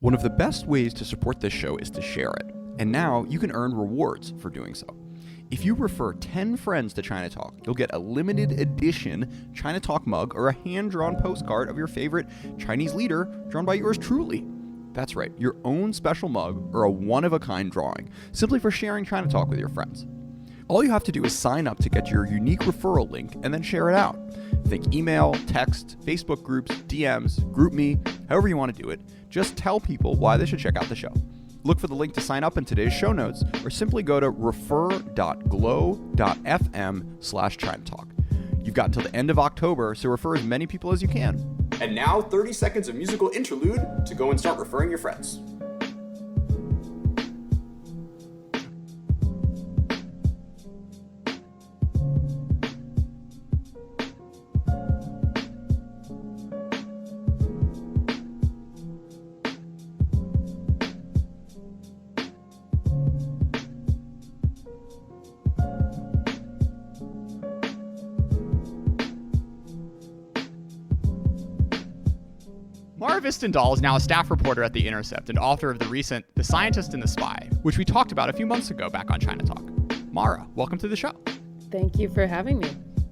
One of the best ways to support this show is to share it, and now you can earn rewards for doing so. If you refer 10 friends to ChinaTalk, you'll get a limited edition ChinaTalk mug or a hand-drawn postcard of your favorite Chinese leader drawn by yours truly. That's right, your own special mug or a one-of-a-kind drawing, simply for sharing ChinaTalk with your friends. All you have to do is sign up to get your unique referral link and then share it out. Think email, text, Facebook groups, DMs, GroupMe, however you want to do it. Just tell people why they should check out the show. Look for the link to sign up in today's show notes, or simply go to refer.glow.fm/ChinaTalk. You've got until the end of October, so refer as many people as you can. And now, 30 seconds of musical interlude to go and start referring your friends. Hvistendahl is now a staff reporter at the Intercept and author of the recent The Scientist and the Spy, which we talked about a few months ago back on ChinaTalk. Mara, welcome to the show. Thank you for having me.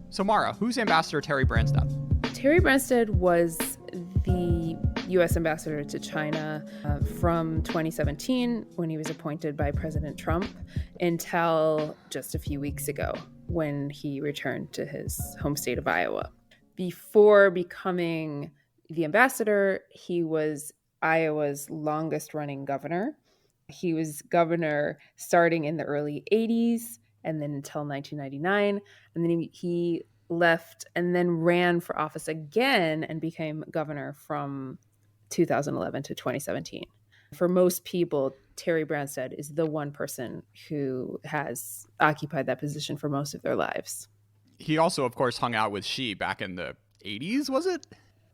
So Mara, who's Ambassador Terry Branstad? Terry Branstad was the U.S. ambassador to China from 2017 when he was appointed by President Trump until just a few weeks ago when he returned to his home state of Iowa. Before becoming the ambassador, he was Iowa's longest running governor. He was governor starting in the early 80s and then until 1999. And then he left and then ran for office again and became governor from 2011 to 2017. For most people, Terry Branstad is the one person who has occupied that position for most of their lives. He also, of course, hung out with Xi back in the 80s, was it?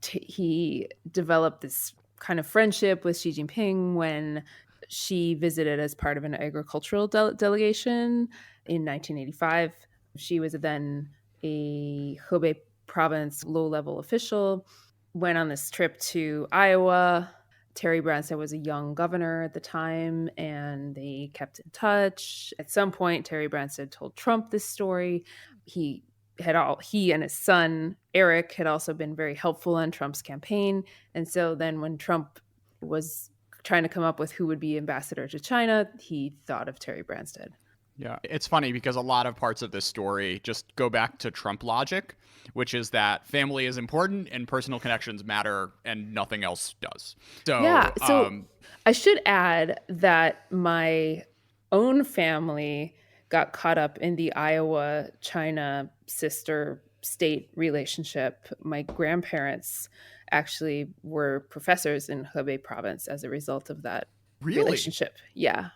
He developed this kind of friendship with Xi Jinping when Xi visited as part of an agricultural delegation in 1985. Xi was then a Hubei province low-level official, went on this trip to Iowa. Terry Branstad was a young governor at the time, and they kept in touch. At some point, Terry Branstad told Trump this story. He and his son, Eric, had also been very helpful on Trump's campaign. And so then when Trump was trying to come up with who would be ambassador to China, he thought of Terry Branstad. Yeah, it's funny because a lot of parts of this story just go back to Trump logic, which is that family is important and personal connections matter and nothing else does. So I should add that my own family got caught up in the Iowa-China sister state relationship. My grandparents actually were professors in Hubei province as a result of that relationship. Yeah.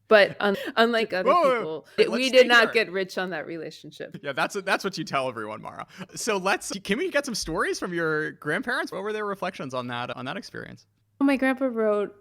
But unlike other people, we did not get rich on that relationship. Yeah, that's what you tell everyone, Mara. So can we get some stories from your grandparents? What were their reflections on that experience? My grandpa wrote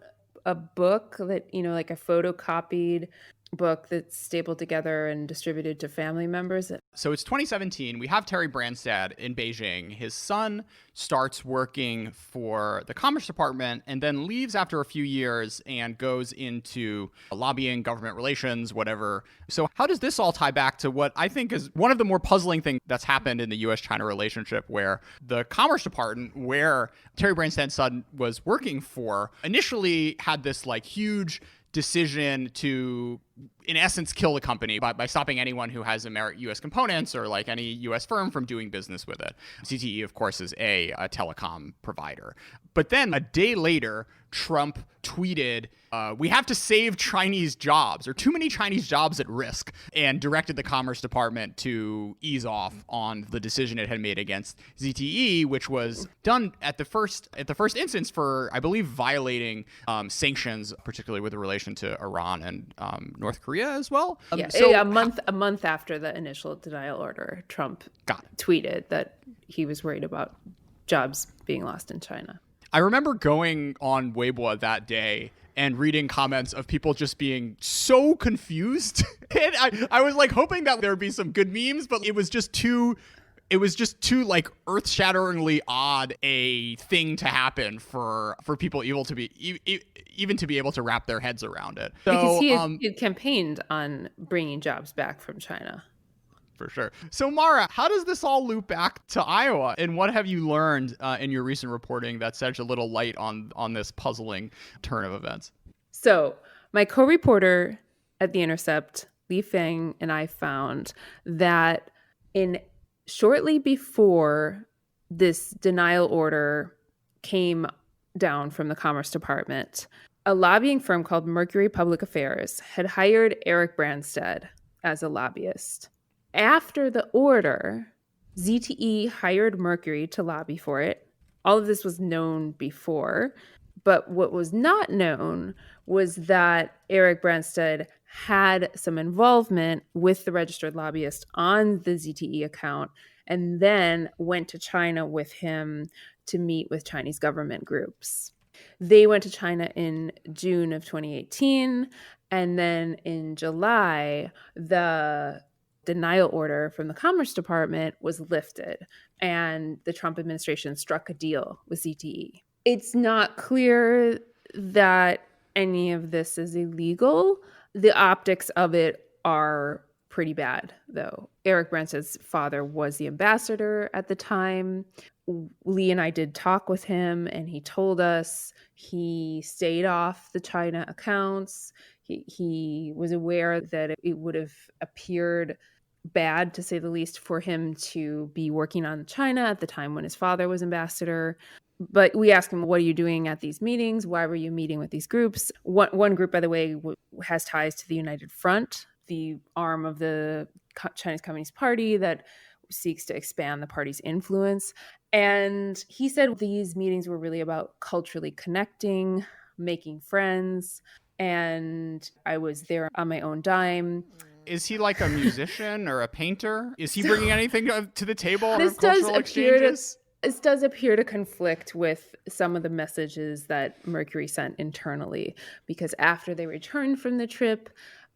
a book that, like a photocopied book that's stapled together and distributed to family members. So it's 2017. We have Terry Branstad in Beijing. His son starts working for the Commerce Department and then leaves after a few years and goes into lobbying, government relations, whatever. So how does this all tie back to what I think is one of the more puzzling things that's happened in the U.S.-China relationship, where the Commerce Department, where Terry Branstad's son was working for, initially had this huge decision to, in essence, kill the company by stopping anyone who has U.S. components or any U.S. firm from doing business with it. ZTE, of course, is a telecom provider. But then a day later, Trump tweeted, we have to save Chinese jobs, or too many Chinese jobs at risk, and directed the Commerce Department to ease off on the decision it had made against ZTE, which was done at the first instance for, I believe, violating sanctions, particularly with relation to Iran and North Korea as well. A month after the initial denial order, Trump tweeted that he was worried about jobs being lost in China. I remember going on Weibo that day and reading comments of people just being so confused. And I was hoping that there would be some good memes, but it was just too it was just too like earth-shatteringly odd a thing to happen for people able to be even to be able to wrap their heads around it. So, because he had campaigned on bringing jobs back from China. For sure. So, Mara, how does this all loop back to Iowa? And what have you learned in your recent reporting that sheds a little light on this puzzling turn of events? So, my co-reporter at The Intercept, Li Feng, and I found that shortly before this denial order came down from the Commerce Department, a lobbying firm called Mercury Public Affairs had hired Eric Branstad as a lobbyist. After the order, ZTE hired Mercury to lobby for it. All of this was known before, but what was not known was that Eric Branstad had some involvement with the registered lobbyist on the ZTE account and then went to China with him to meet with Chinese government groups. They went to China in June of 2018, and then in July, the denial order from the Commerce Department was lifted, and the Trump administration struck a deal with ZTE. It's not clear that any of this is illegal. The optics of it are pretty bad, though. Eric Branstad's father was the ambassador at the time. Lee and I did talk with him, and he told us he stayed off the China accounts. He was aware that it would have appeared bad, to say the least, for him to be working on China at the time when his father was ambassador. But we asked him, what are you doing at these meetings? Why were you meeting with these groups? One group, by the way, has ties to the United Front, the arm of the Chinese Communist Party that seeks to expand the party's influence. And he said these meetings were really about culturally connecting, making friends. And I was there on my own dime. Is he like a musician or a painter? Is he bringing anything to the table? This does appear to conflict with some of the messages that Mercury sent internally, because after they returned from the trip,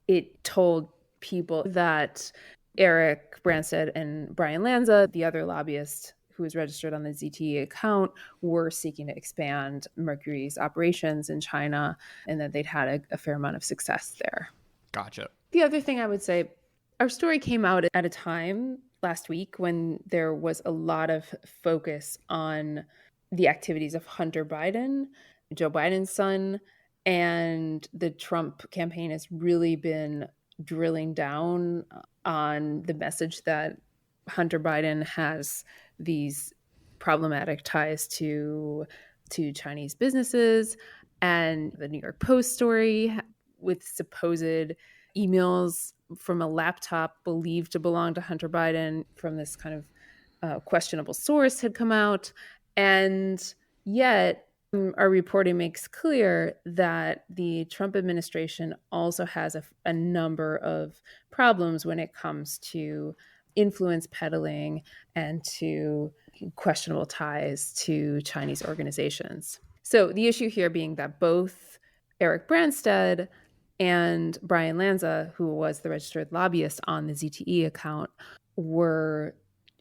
it told people that Eric Branstad and Brian Lanza, the other lobbyist who was registered on the ZTE account, were seeking to expand Mercury's operations in China, and that they'd had a fair amount of success there. Gotcha. The other thing I would say, our story came out at a time last week when there was a lot of focus on the activities of Hunter Biden, Joe Biden's son, and the Trump campaign has really been drilling down on the message that Hunter Biden has these problematic ties to Chinese businesses. And the New York Post story with supposed emails from a laptop believed to belong to Hunter Biden from this kind of questionable source had come out. And yet our reporting makes clear that the Trump administration also has a number of problems when it comes to influence peddling and to questionable ties to Chinese organizations. So the issue here being that both Eric Branstad and Brian Lanza, who was the registered lobbyist on the ZTE account, were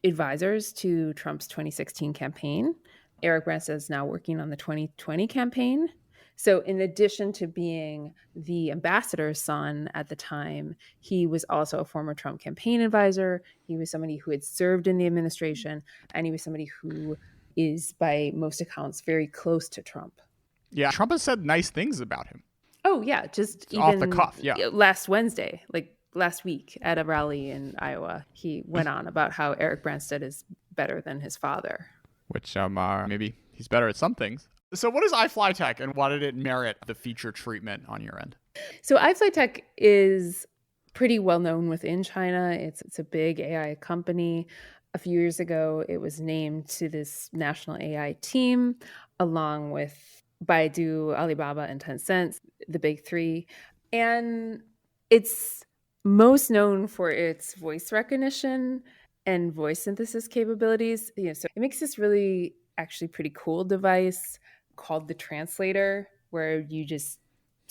advisors to Trump's 2016 campaign. Eric Branstad is now working on the 2020 campaign. So in addition to being the ambassador's son at the time, he was also a former Trump campaign advisor. He was somebody who had served in the administration, and he was somebody who is, by most accounts, very close to Trump. Yeah, Trump has said nice things about him. Oh, yeah, just off even the cuff, yeah. Last Wednesday, like last week at a rally in Iowa, he went on about how Eric Branstad is better than his father. Which maybe he's better at some things. So what is iFlyTek, and why did it merit the feature treatment on your end? So iFlyTek is pretty well known within China. It's a big AI company. A few years ago, it was named to this national AI team, along with Baidu, Alibaba, and Tencent, the big three. And it's most known for its voice recognition and voice synthesis capabilities. So it makes this really actually pretty cool device called the translator, where you just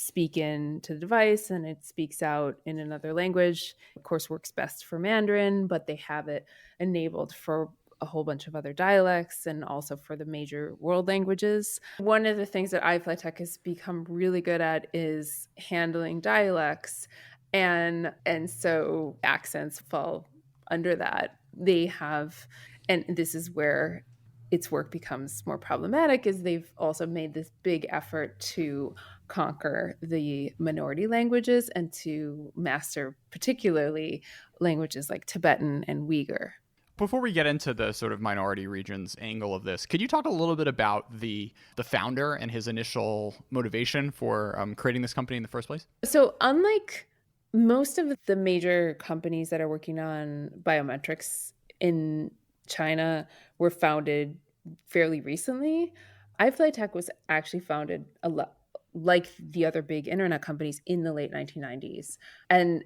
speak into the device and it speaks out in another language. Of course, works best for Mandarin, but they have it enabled for a whole bunch of other dialects and also for the major world languages. One of the things that iFlyTek has become really good at is handling dialects, and so accents fall under that. They have, and this is where its work becomes more problematic, is they've also made this big effort to conquer the minority languages and to master particularly languages like Tibetan and Uyghur. Before we get into the sort of minority regions angle of this, could you talk a little bit about the founder and his initial motivation for creating this company in the first place? So unlike most of the major companies that are working on biometrics in China were founded fairly recently, iFlyTek was actually founded a lot like the other big internet companies in the late 1990s. And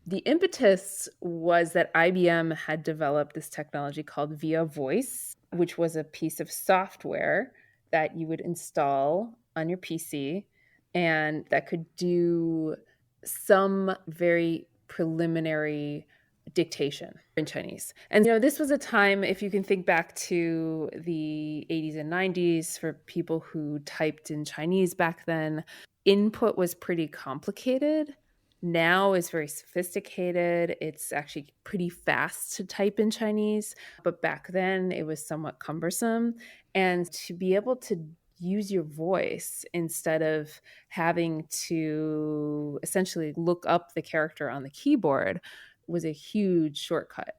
the impetus was that IBM had developed this technology called Via Voice, which was a piece of software that you would install on your PC and that could do some very preliminary dictation in Chinese. And this was a time, if you can think back to the 80s and 90s, for people who typed in Chinese back then, input was pretty complicated. Now is very sophisticated. It's actually pretty fast to type in Chinese, but back then it was somewhat cumbersome. And to be able to use your voice instead of having to essentially look up the character on the keyboard was a huge shortcut.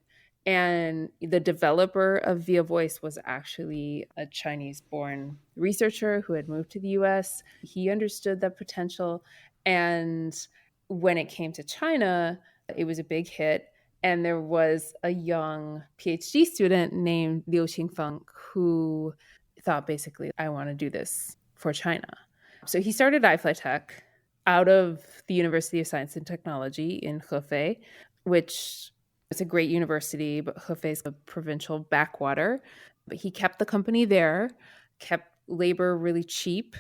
And the developer of Via Voice was actually a Chinese-born researcher who had moved to the US. He understood the potential. And when it came to China, it was a big hit. And there was a young PhD student named Liu Xingfeng who thought, basically, I want to do this for China. So he started iFlyTek out of the University of Science and Technology in Hefei, which is a great university, but Hefei is a provincial backwater. But he kept the company there, kept labor really cheap,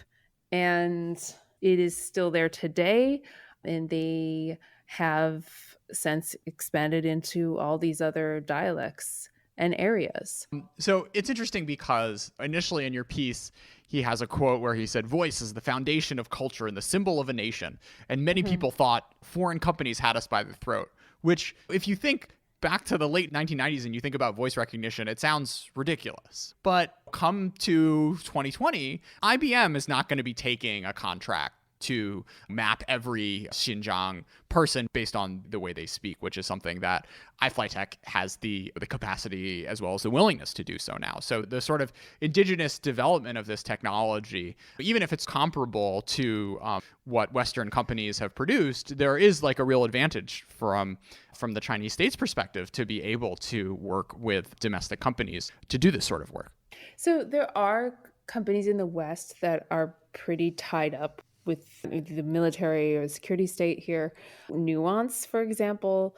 and it is still there today. And they have since expanded into all these other dialects and areas. So it's interesting because initially in your piece, he has a quote where he said, "Voice is the foundation of culture and the symbol of a nation." And many people thought foreign companies had us by the throat, which, if you think back to the late 1990s and you think about voice recognition, it sounds ridiculous. But come to 2020, IBM is not going to be taking a contract to map every Xinjiang person based on the way they speak, which is something that iFlyTek has the capacity as well as the willingness to do so now. So the sort of indigenous development of this technology, even if it's comparable to what Western companies have produced, there is like a real advantage from the Chinese state's perspective to be able to work with domestic companies to do this sort of work. So there are companies in the West that are pretty tied up with the military or security state here. Nuance, for example,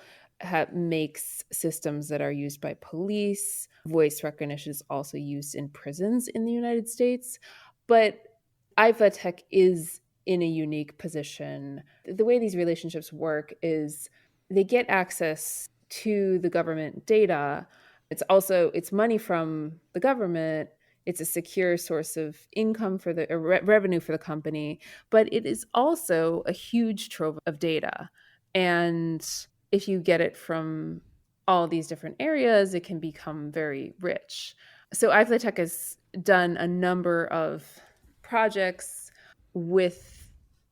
makes systems that are used by police. Voice recognition is also used in prisons in the United States. But iFlyTek is in a unique position. The way these relationships work is they get access to the government data. It's money from the government. It's a secure source of income for the revenue for the company, but it is also a huge trove of data. And if you get it from all these different areas, it can become very rich. So iFlyTek has done a number of projects with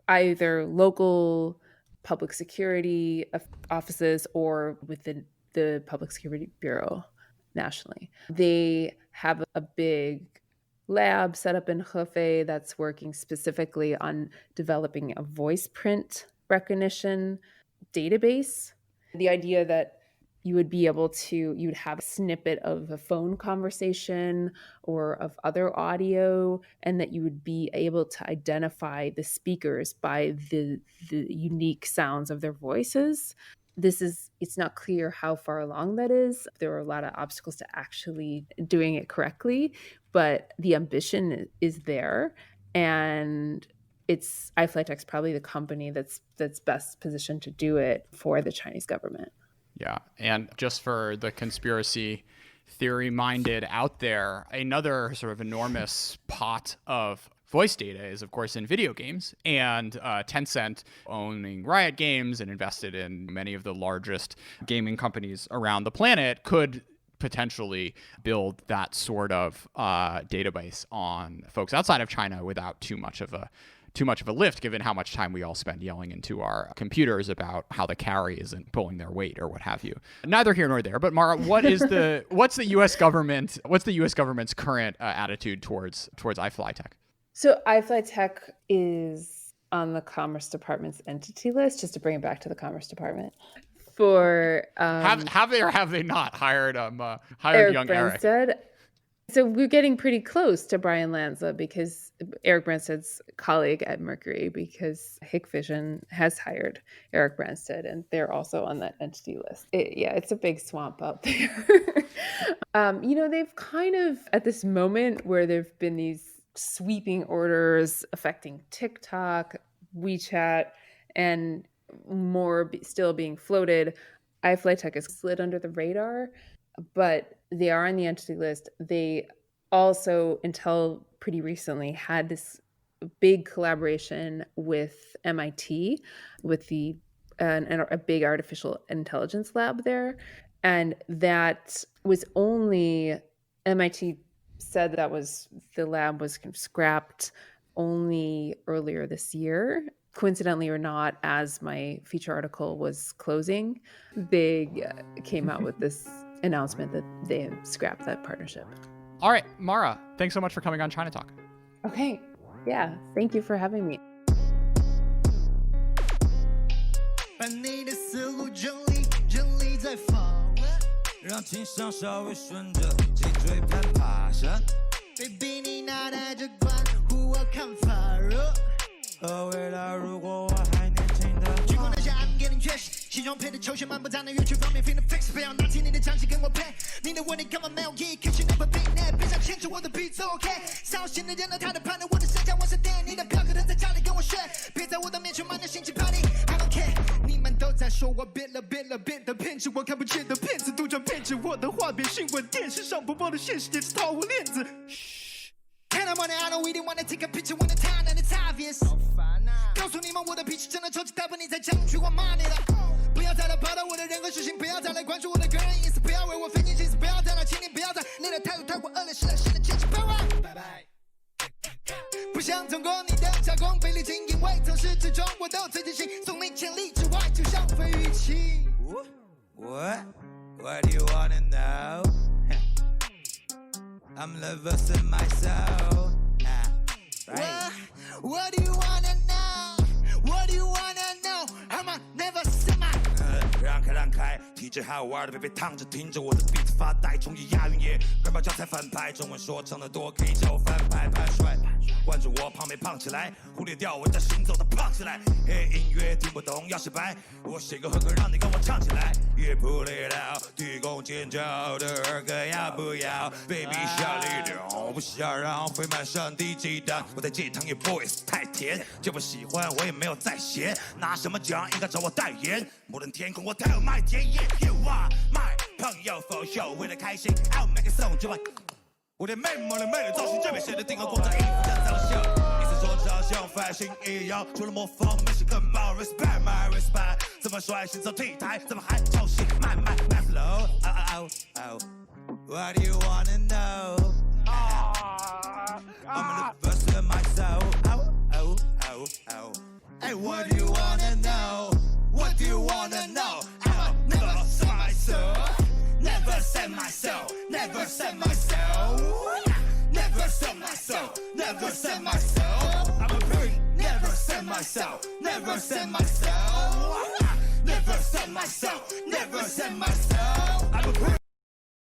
either local public security offices or within the Public Security Bureau nationally. They have a big lab set up in Hefei that's working specifically on developing a voice print recognition database. The idea that you would have a snippet of a phone conversation or of other audio, and that you would be able to identify the speakers by the unique sounds of their voices. It's not clear how far along that is. There are a lot of obstacles to actually doing it correctly, but the ambition is there. And it's iFlyTek's probably the company that's best positioned to do it for the Chinese government. Yeah. And just for the conspiracy theory minded out there, another sort of enormous pot of voice data is, of course, in video games. And Tencent, owning Riot Games and invested in many of the largest gaming companies around the planet, could potentially build that sort of database on folks outside of China without too much of a lift, given how much time we all spend yelling into our computers about how the carry isn't pulling their weight or what have you. Neither here nor there. But Mara, what's the U.S. government's current attitude towards iFlyTek? So iFlyTek is on the Commerce Department's entity list, just to bring it back to the Commerce Department. For have they or have they not hired young Eric? Branstad. So we're getting pretty close to Brian Lanza, because Eric Branstad's colleague at Mercury, because Hikvision has hired Eric Branstad, and they're also on that entity list. It's a big swamp out there. They've kind of, at this moment where there've been these sweeping orders affecting TikTok, WeChat, and more still being floated, iFlyTek has slid under the radar, but they are on the entity list. They also, until pretty recently, had this big collaboration with MIT, with a big artificial intelligence lab there. And that was only, MIT said the lab was kind of scrapped only earlier this year. Coincidentally or not, as my feature article was closing, they came out with this announcement that they have scrapped that partnership. All right, Mara, thanks so much for coming on ChinaTalk. Okay. Yeah. Thank you for having me. 把你的思路整理再放稳，让情商稍微顺着，脊椎盘爬山。Baby， 你哪带着关乎我看法热？和未来，如果我还年轻的话，去过那些 I'm getting trash， 西装配的球鞋漫步在那乐曲方面 feeling fix， 不要拿起你的장치跟我配，你的问题根本没有意义 ，Cause you never been there， 别想牵制我的鼻子 OK， 烧心的人了他的判断，我的身价我是电，你的票可能在家里跟我炫，别在我的面前满脸心机 party，I don't care， 你们都在说我变了的骗子，我看不见的骗子，杜撰骗子，我的话别新闻电视上播报的现实也是套我链子。Can I money? I don't really wanna take a picture when the time and it's obvious。告诉你们我的脾气真的超级大，不你再讲句话骂你了。不要再来报道我的任何事情，不要再来关注我的个人隐私，不要为我费尽心思，不要再来，请你不要再你的态度太过恶劣，是了新的天气拜拜。不想通过你的加工，费力经营为从始至终我都最真心，送你千里之外，就像飞鱼期。What do you wanna know? I'm reversing myself. Right. What do you wanna know? What do you wanna know? I'ma never say my. 让开，体质好玩的别躺着听着我的 beat 发呆，中意押韵也快把教材翻拍，中文说唱的多可以叫翻拍拍帅，关注我胖没胖起来，忽略掉我在行走的胖起来，嘿音乐听不懂要写白，我写个和歌让你跟我唱起来，也不累了，提供尖叫的儿歌要不要 ？Baby 下力量，不想让会满上第几档，我在这堂也不会太甜，就不喜欢我也没有在嫌，拿什么奖应该找我代言，无论天空我太有麦田野。You are my 朋友 for sure， 为了开心 I'll make it song 之外，我连美模的美的造型这边谁都定格过的衣服在造秀，意思说照像fashion一样，除了模仿没事更爆 respect my respect， 怎么率先走 T 台，怎么还抄袭my flow？ What do you wanna know? I'm in the verse of myself. Hey, what do you wanna know? What do you wanna know? I'll never say myself. Never say myself. Never say myself. Never say myself. Never say myself. I'm a pig. Never say myself. Never say myself. Never say myself. Never say myself. I'm a pig.